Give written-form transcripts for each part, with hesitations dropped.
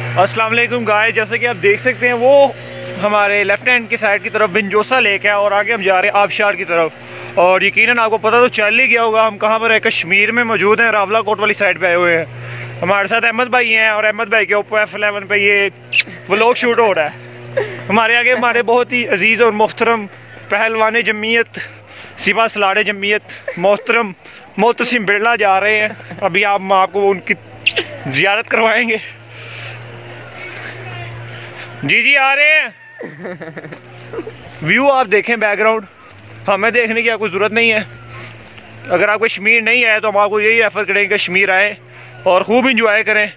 अस्सलाम वालेकुम गाइस, जैसे कि आप देख सकते हैं वो हमारे लेफ्ट हैंड की साइड की तरफ बिनजोसा लेक है और आगे हम जा रहे हैं आबशार की तरफ। और यकीनन आपको पता तो चल ही गया होगा हम कहाँ पर है। कश्मीर में मौजूद हैं, रावला कोट वाली साइड पे आए हुए हैं। हमारे साथ अहमद भाई हैं और अहमद भाई के ओप्पो F11 पे ये व्लॉग शूट हो रहा है। हमारे आगे हमारे बहुत ही अजीज़ और मोहतरम पहलवान जमीयत सिपा सलाड़े जमीयत मोहतरम मोहतसिम बिरला जा रहे हैं। अभी आपको उनकी ज़ियारत करवाएंगे। जी आ रहे हैं। व्यू आप देखें, बैकग्राउंड हमें देखने की आपको ज़रूरत नहीं है। अगर आपको कश्मीर नहीं आए तो हम आपको यही रेफ़र करेंगे कश्मीर आए और खूब इंजॉय करें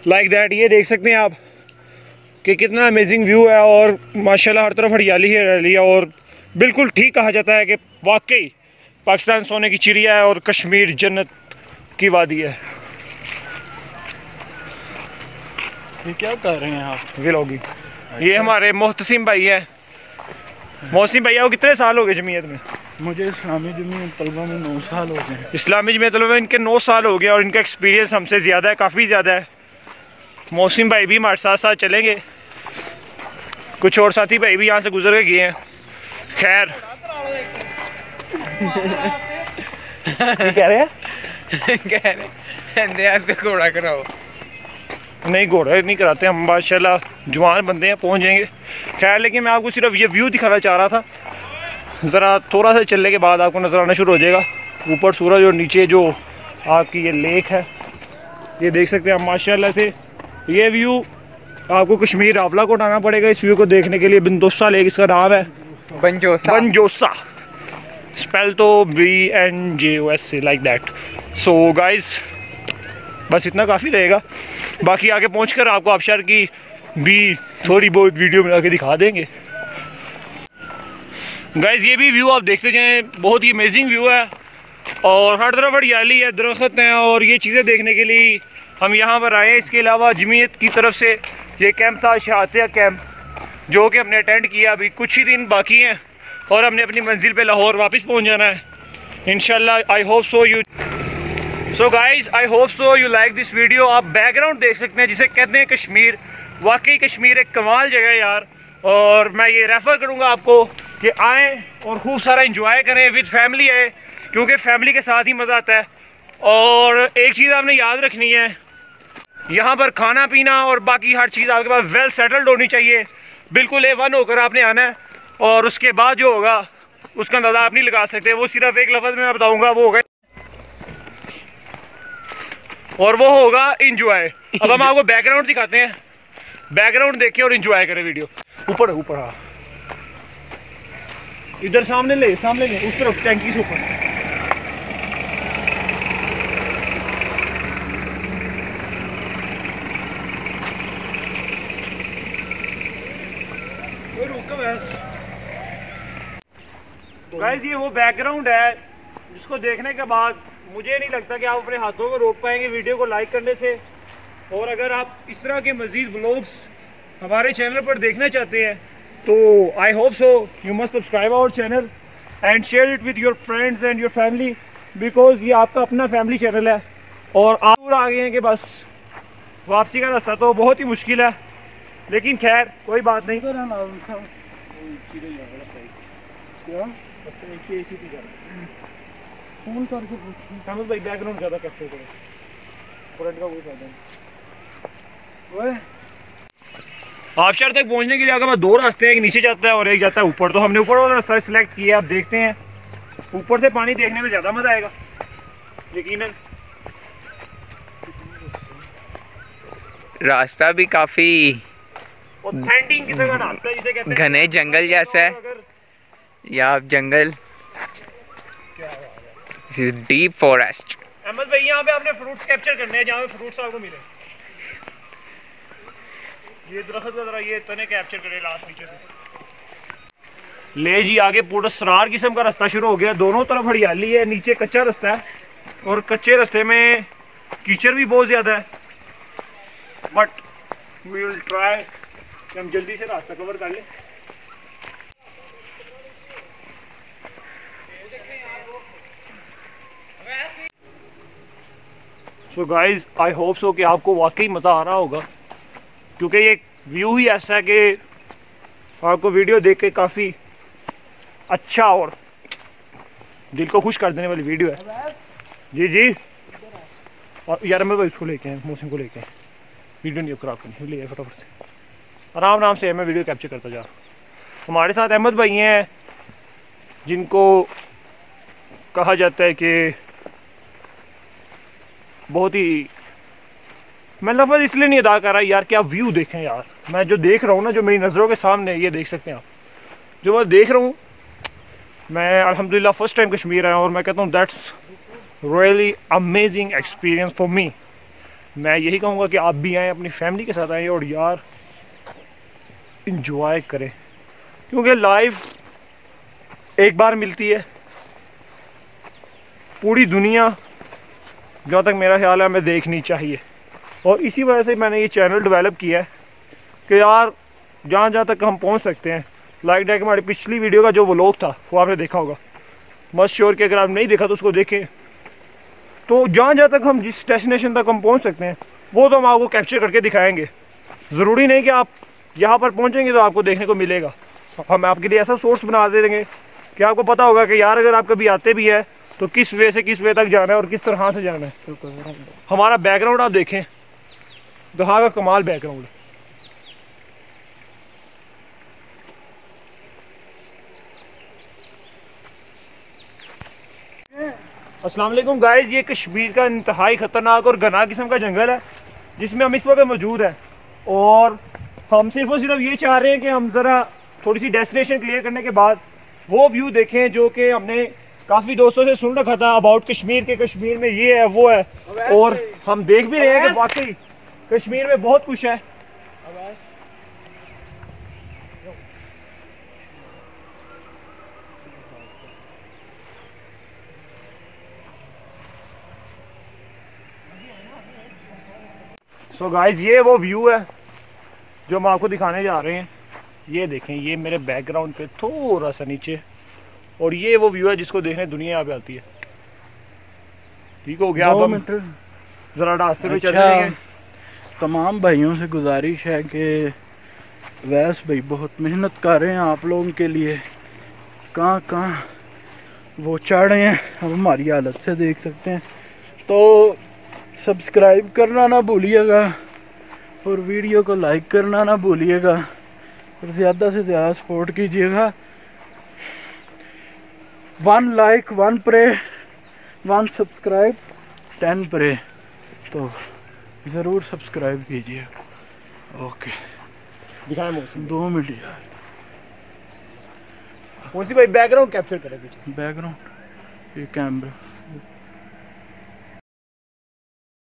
लाइक दैट। ये देख सकते हैं आप कि कितना अमेजिंग व्यू है और माशाल्लाह हर तरफ हरियाली ही हरियाली है। और बिल्कुल ठीक कहा जाता है कि वाकई पाकिस्तान सोने की चिड़िया है और कश्मीर जन्नत की वादी है। ये क्या कर रहे हैं आप? व्लॉगिंग। ये हमारे मोहतसिम भाई हैं। मोहसिम भैया को कितने साल हो गए जमीयत में? मुझे इस्लामी जमीयत तलबा में 9 साल हो गए। इस्लामी जमीयत तलबा में इनके 9 साल हो गए और इनका एक्सपीरियंस हमसे ज़्यादा है, काफ़ी ज़्यादा है। मोहसिम भाई भी हमारे साथ साथ चलेंगे, कुछ और साथी भाई भी यहाँ से गुजर के गए हैं। खैर कह रहे हैं घोड़ा कराओ। नहीं, घोड़ा नहीं कराते हम, माशाल्लाह जवान बंदे हैं, पहुंच जाएंगे। खैर लेकिन मैं आपको सिर्फ ये व्यू दिखाना चाह रहा था। ज़रा थोड़ा सा चलने के बाद आपको नज़र आना शुरू हो जाएगा ऊपर सूरज और नीचे जो आपकी ये लेक है। ये देख सकते हैं आप माशाल्लाह से। ये व्यू आपको कश्मीर रावला कोट आना पड़ेगा इस व्यू को देखने के लिए। बिनजोसा लेक इसका नाम है। बनजोसा स्पेल तो BNJOS like that. So guys बस इतना काफ़ी रहेगा। बाकी आगे पहुंचकर आपको आबशार की भी थोड़ी बहुत वीडियो बना के दिखा देंगे। गाइज ये भी व्यू आप देखते जाएं, बहुत ही अमेजिंग व्यू है और हर तरफ हरियाली है, दरख्त हैं और ये चीज़ें देखने के लिए हम यहाँ पर आए। इसके अलावा जमीयत की तरफ से ये कैंप था शहातिया कैंप, जो कि हमने अटेंड किया। अभी कुछ ही दिन बाकी हैं और हमने अपनी मंजिल पे लाहौर वापस पहुँच जाना है इंशाल्लाह। आई hope so you so guys I hope so you like this video. आप बैकग्राउंड देख सकते हैं जिसे कहते हैं कश्मीर। वाकई कश्मीर एक कमाल जगह है यार, और मैं ये रेफ़र करूँगा आपको कि आएँ और खूब सारा इंजॉय करें, विद फैमिली आए, क्योंकि फैमिली के साथ ही मज़ा आता है। और एक चीज़ आपने याद रखनी है, यहाँ पर खाना पीना और बाकी हर चीज़ आपके पास वेल सेटल्ड होनी चाहिए। बिल्कुल A1 होकर आपने आना है और उसके बाद जो होगा उसका अंदाज़ा आप नहीं लगा सकते। वो सिर्फ एक लफ्ज़ में मैं बताऊँगा, वो होगा और वो होगा इंजॉय। अब हम आपको बैकग्राउंड दिखाते हैं, बैकग्राउंड देखिए और इंजॉय करें वीडियो। ऊपर ऊपर हाँ, इधर सामने ले उस तरफ टैंकी से ऊपर। गाइस ये वो बैकग्राउंड है जिसको देखने के बाद मुझे नहीं लगता कि आप अपने हाथों को रोक पाएंगे वीडियो को लाइक करने से। और अगर आप इस तरह के मज़ीद व्लॉग्स हमारे चैनल पर देखना चाहते हैं तो I hope so you must subscribe our channel and share it with your friends and your family, because ये आपका अपना फैमिली चैनल है। और आप दूर आ गए हैं कि बस वापसी का रास्ता तो बहुत ही मुश्किल है, लेकिन खैर कोई बात नहीं। फोन करके पूछिए भाई बैकग्राउंड ज़्यादा कैप्चर करें, फ्रंट का कोई फायदा नहीं। आबशार तक पहुंचने के लिए आपके पास 2 रास्ते हैं, एक नीचे जाता है और एक जाता है ऊपर। तो हमने ऊपर वाला रास्ता सिलेक्ट किया। आप देखते हैं ऊपर से पानी देखने में ज़्यादा मज़ा आएगा यकीनन। रास्ता भी काफी ऑथेंटिक किस्म का रास्ता है, जिसे कहते हैं घने जंगल जैसा है। या आप जंगल डीप फॉरेस्ट। अहमद भाई यहाँ पे आपने फ्रूट्स कैप्चर करने हैं, जहाँ पे फ्रूट्स आपको मिले। ये दरख्त का जरा ये तने कैप्चर करे लास्ट नीचे से। ले जी आगे पूरा सरार किस्म का रास्ता शुरू हो गया। दोनों तरफ हरियाली है, नीचे कच्चा रास्ता है और कच्चे रास्ते में कीचड़ भी बहुत ज़्यादा है, बट वी विल ट्राई कि हम जल्दी से रास्ता कवर कर लें। सो गाइज आई होप सो कि आपको वाकई मज़ा आ रहा होगा। क्योंकि ये व्यू ही ऐसा है कि आपको वीडियो देख के काफ़ी अच्छा और दिल को खुश कर देने वाली वीडियो है। जी जी। और यार मैं इसको लेके आए, मौसम को लेके आए, वीडियो नहीं खराब करनी, ले फटाफट से आराम से मैं वीडियो कैप्चर करता जा रहा हूँ। हमारे साथ अहमद भाई हैं जिनको कहा जाता है कि बहुत ही, मैं लफ्ज़ इसलिए नहीं अदा कर रहा यार कि आप व्यू देखें यार। मैं जो देख रहा हूँ ना, जो मेरी नज़रों के सामने ये देख सकते हैं आप, जो मैं देख रहा हूँ, मैं अल्हम्दुलिल्लाह फ़र्स्ट टाइम कश्मीर आया हूँ और मैं कहता हूँ that's really amazing experience for me. मैं यही कहूँगा कि आप भी आएँ, अपनी फैमिली के साथ आएँ और यार इंजॉय करें, क्योंकि लाइफ एक बार मिलती है। पूरी दुनिया जहाँ तक मेरा ख्याल है हमें देखनी चाहिए, और इसी वजह से मैंने ये चैनल डेवलप किया है कि यार जहाँ तक हम पहुँच सकते हैं। लाइक डेक हमारी पिछली वीडियो का जो व्लॉग था वो आपने देखा होगा, मस्ट श्योर कि अगर आप नहीं देखा तो उसको देखें। तो जहाँ तक हम जिस डेस्टिनेशन तक हम पहुँच सकते हैं वो तो हम आपको कैप्चर करके दिखाएंगे। ज़रूरी नहीं कि आप यहाँ पर पहुँचेंगे तो आपको देखने को मिलेगा। हम आपके लिए ऐसा सोर्स बना दे देंगे कि आपको पता होगा कि यार अगर आप कभी आते भी है तो किस वे से किस वे तक जाना है और किस तरह से जाना है। हमारा बैकग्राउंड आप देखें, यहाँ का कमाल बैकग्राउंड है। अस्सलाम वालेकुम गाइस, ये कश्मीर का इंतहाई ख़तरनाक और घना किस्म का जंगल है जिसमें हम इस वक्त मौजूद हैं, और हम सिर्फ और सिर्फ ये चाह रहे हैं कि हम ज़रा थोड़ी सी डेस्टिनेशन क्लियर करने के बाद वो व्यू देखें जो कि हमने काफ़ी दोस्तों से सुन रखा था अबाउट कश्मीर के, कश्मीर में ये है वो है, और हम देख भी रहे हैं कि वाकई कश्मीर में बहुत कुछ है। सो गाइस, ये वो व्यू है जो हम आपको दिखाने जा रहे हैं। ये देखें, ये मेरे बैकग्राउंड पे थोड़ा सा नीचे, और ये वो व्यू है जिसको देखने दुनिया यहाँ पे आती है। ठीक हो गया, अब हम ज़रा रास्ते पे चल रहे हैं। तमाम भाइयों से गुजारिश है कि वैस भाई बहुत मेहनत कर रहे हैं आप लोगों के लिए, कहाँ वो चढ़ रहे हैं, हम हमारी हालत से देख सकते हैं। तो सब्सक्राइब करना ना भूलिएगा और वीडियो को लाइक करना ना भूलिएगा और ज़्यादा से ज़्यादा सपोर्ट कीजिएगा। 1 लाइक 1 प्रे 1 सब्सक्राइब 10 प्रे, तो ज़रूर सब्सक्राइब कीजिए। ओके, दिखाएं मौसम 2 मिनट यार। मौसी भाई बैकग्राउंड कैप्चर करें, बैकग्राउंड ये कैमरा